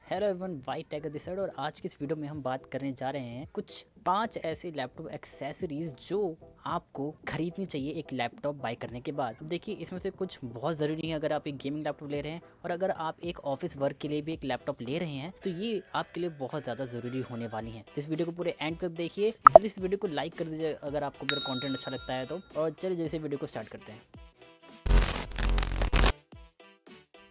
Hello everyone, why take this side. और आज की इस वीडियो में हम बात करने जा रहे हैं कुछ 5 ऐसे लैपटॉप एक्सेसरीज जो आपको खरीदनी चाहिए एक लैपटॉप बाय करने के बाद। अब देखिए, इसमें से कुछ बहुत ज़रूरी है अगर आप एक गेमिंग लैपटॉप ले रहे हैं, और अगर आप एक ऑफिस वर्क के लिए भी एक लैपटॉप ले रहे हैं तो ये आपके लिए बहुत ज़्यादा ज़रूरी होने वाली है। तो इस वीडियो को पूरे एंड तक देखिए, जल्दी इस वीडियो को लाइक कर दीजिए अगर आपको मेरा कॉन्टेंट अच्छा लगता है तो। और चलिए जैसे वीडियो को स्टार्ट करते हैं।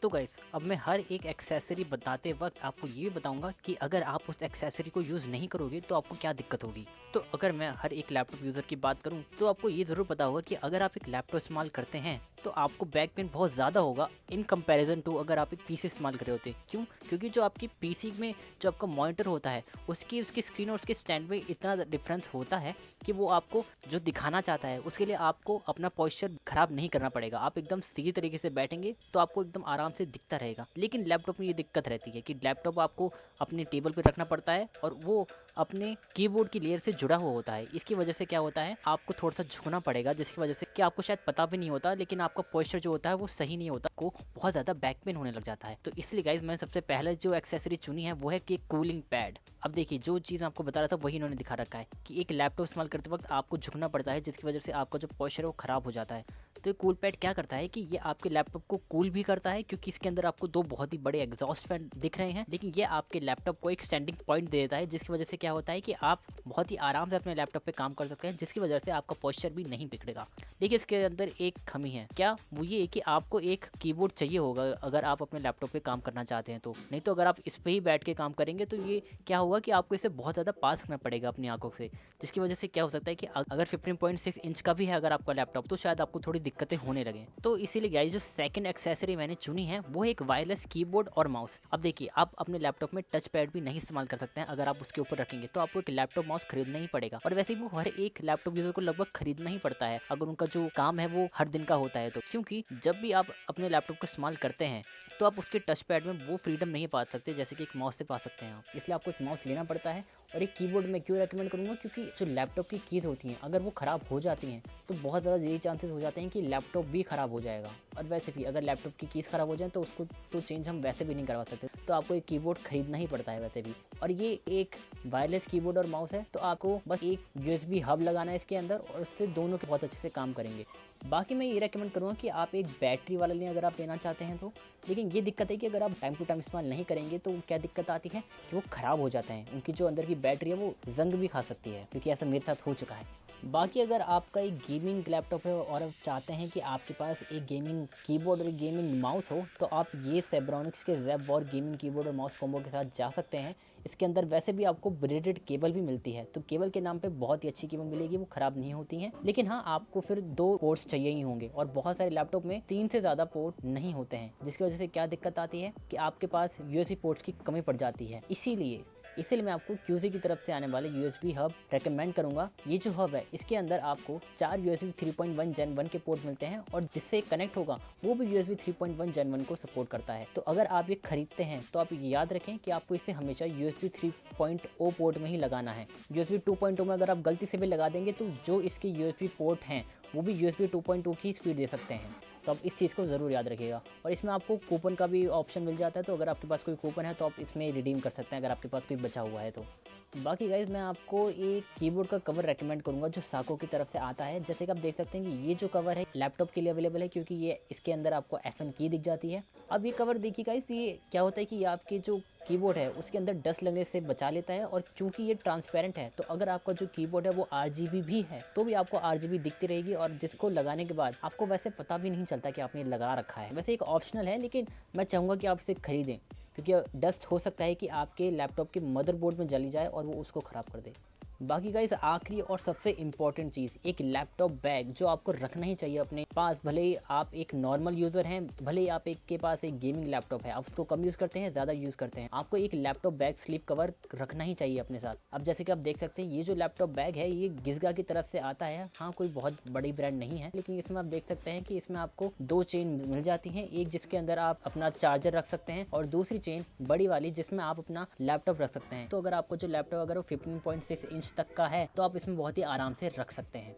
तो गाइस, अब मैं हर एक एक्सेसरी बताते वक्त आपको ये भी बताऊंगा कि अगर आप उस एक्सेसरी को यूज़ नहीं करोगे तो आपको क्या दिक्कत होगी। तो अगर मैं हर एक लैपटॉप यूज़र की बात करूं तो आपको ये ज़रूर पता होगा कि अगर आप एक लैपटॉप इस्तेमाल करते हैं तो आपको बैक पेन बहुत ज़्यादा होगा इन कंपैरिजन टू अगर आप एक पीसी इस्तेमाल कर रहे होते। क्यों? क्योंकि जो आपकी पीसी में जो आपका मॉनिटर होता है उसकी स्क्रीन और उसके स्टैंड में इतना डिफरेंस होता है कि वो आपको जो दिखाना चाहता है उसके लिए आपको अपना पोस्चर खराब नहीं करना पड़ेगा। आप एकदम सीधी तरीके से बैठेंगे तो आपको एकदम आराम से दिखता रहेगा। लेकिन लैपटॉप में ये दिक्कत रहती है कि लैपटॉप आपको अपने टेबल पर रखना पड़ता है और वो अपने कीबोर्ड की लेयर से जुड़ा हुआ होता है। इसकी वजह से क्या होता है, आपको थोड़ा सा झुकना पड़ेगा, जिसकी वजह से कि आपको शायद पता भी नहीं होता, लेकिन आपका पोस्चर जो होता है वो सही नहीं होता, को बहुत ज़्यादा बैक पेन होने लग जाता है। तो इसलिए गाइज मैंने सबसे पहले जो एक्सेसरी चुनी है वो है कि कूलिंग पैड। अब देखिए, जो चीज़ आपको बता रहा था वही इन्होंने दिखा रखा है कि एक लैपटॉप इस्तेमाल करते वक्त आपको झुकना पड़ता है, जिसकी वजह से आपका जो पोस्चर है वो खराब हो जाता है। तो ये कूल पैड क्या करता है कि ये आपके लैपटॉप को कूल भी करता है, क्योंकि इसके अंदर आपको दो बहुत ही बड़े एग्जॉस्ट फैन दिख रहे हैं, लेकिन ये आपके लैपटॉप को एक स्टैंडिंग पॉइंट दे देता है, जिसकी वजह से क्या होता है कि आप बहुत ही आराम से अपने लैपटॉप पे काम कर सकते हैं, जिसकी वजह से आपका पोस्चर भी नहीं बिगड़ेगा। देखिए, इसके अंदर एक कमी है, क्या वो ये है कि आपको एक कीबोर्ड चाहिए होगा अगर आप अपने लैपटॉप पे काम करना चाहते हैं तो। नहीं तो अगर आप इस पे ही बैठ के काम करेंगे तो ये क्या होगा कि आपको इसे बहुत ज़्यादा पास रखना पड़ेगा अपनी आंखों से, जिसकी वजह से क्या हो सकता है कि अगर 15.6 इंच का भी है अगर आपका लैपटॉप, तो शायद आपको थोड़ी दिक्कतें होने लगे। तो इसीलिए गाइस, जो सेकंड एक्सेसरी मैंने चुनी है वो है एक वायरलेस कीबोर्ड और माउस। अब देखिए, आप अपने लैपटॉप में टच पैड भी नहीं इस्तेमाल कर सकते हैं। अगर आप उसके ऊपर रखेंगे तो आपको एक लैपटॉप माउस खरीदना ही पड़ेगा, और वैसे भी वो हर एक लैपटॉप यूजर को लगभग खरीदना ही पड़ता है अगर उनका जो काम है वो हर दिन का होता है तो। क्योंकि जब भी आप अपने लैपटॉप का इस्तेमाल करते हैं तो आप उसके टच पैड में वो फ्रीडम नहीं पा सकते जैसे कि एक माउस से पा सकते हैं आप। इसलिए आपको एक माउस लेना पड़ता है। और एक कीबोर्ड में क्यों रेकमेंड करूँगा, क्योंकि जो लैपटॉप की कीज़ होती हैं अगर वो ख़राब हो जाती हैं तो बहुत ज़्यादा यही चांसेस हो जाते हैं कि लैपटॉप भी ख़राब हो जाएगा। और वैसे भी अगर लैपटॉप की कीज़ ख़राब हो जाए तो उसको तो चेंज हम वैसे भी नहीं करवा सकते, तो आपको एक कीबोर्ड खरीदना ही पड़ता है वैसे भी। और ये एक वायरलेस कीबोर्ड और माउस है, तो आपको बस एक यूएसबी हब लगाना है इसके अंदर और उससे दोनों के बहुत अच्छे से काम करेंगे। बाकी मैं ये रेकमेंड करूँगा कि आप एक बैटरी वाला लें अगर आप लेना चाहते हैं तो। लेकिन ये दिक्कत है कि अगर आप टाइम टू टाइम इस्तेमाल नहीं करेंगे तो क्या दिक्कत आती है कि वो ख़राब हो जाते हैं, उनकी जो अंदर की बैटरी है वो जंग भी खा सकती है, क्योंकि ऐसा मेरे साथ हो चुका है। बाकी अगर आपका एक गेमिंग लैपटॉप है और आप चाहते हैं कि आपके पास एक गेमिंग कीबोर्ड और एक गेमिंग माउस हो, तो आप ये सेब्रॉनिक्स के ज़ेब वॉर गेमिंग कीबोर्ड और माउस कॉम्बो के साथ जा सकते हैं। इसके अंदर वैसे भी आपको ब्रेडेड केबल भी मिलती है, तो केबल के नाम पे बहुत ही अच्छी केबल मिलेगी, वो ख़राब नहीं होती हैं। लेकिन हाँ, आपको फिर 2 पोर्ट्स चाहिए ही होंगे, और बहुत सारे लैपटॉप में 3 से ज़्यादा पोर्ट नहीं होते हैं, जिसकी वजह से क्या दिक्कत आती है कि आपके पास यूएसबी पोर्ट्स की कमी पड़ जाती है। इसीलिए मैं आपको क्यूजी की तरफ से आने वाले यूएसबी हब रेकमेंड करूंगा। ये जो हब है इसके अंदर आपको 4 यूएसबी 3.1 Gen 1 के पोर्ट मिलते हैं, और जिससे कनेक्ट होगा वो भी यूएसबी 3.1 Gen 1 को सपोर्ट करता है। तो अगर आप ये खरीदते हैं तो आप ये याद रखें कि आपको इसे हमेशा यूएसबी 3.0 पोर्ट में ही लगाना है। यूएसबी 2.0 में अगर आप गलती से भी लगा देंगे तो जो इसके यूएसबी पोर्ट हैं वो भी यूएसबी 2.2 की स्पीड दे सकते हैं। तो आप इस चीज़ को ज़रूर याद रखिएगा। और इसमें आपको कूपन का भी ऑप्शन मिल जाता है, तो अगर आपके पास कोई कूपन है तो आप इसमें रिडीम कर सकते हैं अगर आपके पास कोई बचा हुआ है तो। बाकी गाइज, मैं आपको एक कीबोर्ड का कवर रेकमेंड करूंगा जो साको की तरफ से आता है। जैसे कि आप देख सकते हैं कि ये जो कवर है लैपटॉप के लिए अवेलेबल है, क्योंकि ये इसके अंदर आपको FN की दिख जाती है। अब ये कवर देखिए गाइज, ये क्या होता है कि ये आपके जो कीबोर्ड है उसके अंदर डस्ट लगने से बचा लेता है, और चूंकि ये ट्रांसपेरेंट है तो अगर आपका जो कीबोर्ड है वो RGB भी है तो भी आपको RGB दिखती रहेगी, और जिसको लगाने के बाद आपको वैसे पता भी नहीं चलता कि आपने लगा रखा है। वैसे एक ऑप्शनल है, लेकिन मैं चाहूँगा कि आप इसे खरीदें, क्योंकि डस्ट हो सकता है कि आपके लैपटॉप के मदरबोर्ड में जली जाए और वो उसको ख़राब कर दे। बाकी गाइस, आखिरी और सबसे इम्पॉर्टेंट चीज़, एक लैपटॉप बैग जो आपको रखना ही चाहिए अपने पास। भले ही आप एक नॉर्मल यूज़र हैं, भले ही आप एक के पास एक गेमिंग लैपटॉप है, आप उसको कम यूज़ करते हैं, ज़्यादा यूज़ करते हैं, आपको एक लैपटॉप बैग स्लिप कवर रखना ही चाहिए अपने साथ। अब जैसे कि आप देख सकते हैं, ये जो लैपटॉप बैग है ये गिज़गा की तरफ से आता है। हाँ, कोई बहुत बड़ी ब्रांड नहीं है, लेकिन इसमें आप देख सकते हैं कि इसमें आपको 2 चेन मिल जाती हैं, एक जिसके अंदर आप अपना चार्जर रख सकते हैं और दूसरी चेन बड़ी वाली जिसमें आप अपना लैपटॉप रख सकते हैं। तो अगर आपको जो लैपटॉप अगर वो 15.6 इंच तक का है तो आप इसमें बहुत ही आराम से रख सकते हैं।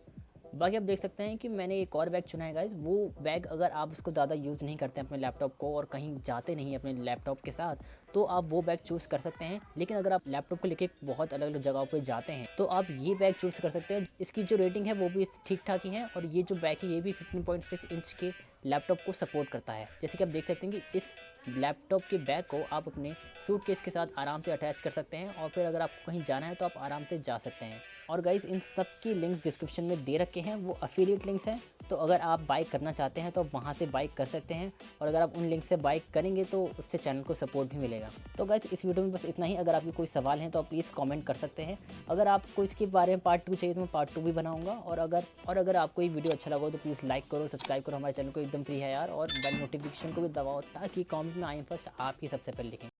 बाकी आप देख सकते हैं कि मैंने एक और बैग चुना है गाइज़। वो बैग अगर आप उसको ज़्यादा यूज़ नहीं करते हैं अपने लैपटॉप को और कहीं जाते नहीं अपने लैपटॉप के साथ, तो आप वो बैग चूज़ कर सकते हैं। लेकिन अगर आप लैपटॉप को लेके बहुत अलग-अलग जगहों पे जाते हैं, तो आप ये बैग चूज़ कर सकते हैं। इसकी जो रेटिंग है वो भी ठीक-ठाक ही है और ये जो बैग है ये भी 15.6 इंच के लैपटॉप को सपोर्ट करता है। जैसे कि आप देख सकते हैं कि इस लैपटॉप के बैग को आप अपने सूटकेस के साथ आराम से अटैच कर सकते हैं और फिर अगर आपको कहीं जाना है तो आप आराम से जा सकते हैं। और गाइज़ इन सब की लिंक्स डिस्क्रिप्शन में दे रखे हैं, वो एफिलिएट लिंक्स हैं। तो अगर आप बाय करना चाहते हैं तो आप वहाँ से बाय कर सकते हैं और अगर आप उन लिंक से बाय करेंगे तो उससे चैनल को सपोर्ट भी मिलेगा। तो गाइज़ इस वीडियो में बस इतना ही। अगर आपके कोई सवाल हैं तो आप प्लीज़ कमेंट कर सकते हैं। अगर आपको इसके बारे में पार्ट 2 चाहिए तो मैं पार्ट 2 भी बनाऊँगा। और अगर आपको ये वीडियो अच्छा लगा हो तो प्लीज़ लाइक करो, सब्सक्राइब करो हमारे चैनल को, एकदम फ्री है यार। और बेल नोटिफिकेशन को भी दबाओ ताकि कमेंट में आई एम फर्स्ट आप ही सबसे पहले लिखें।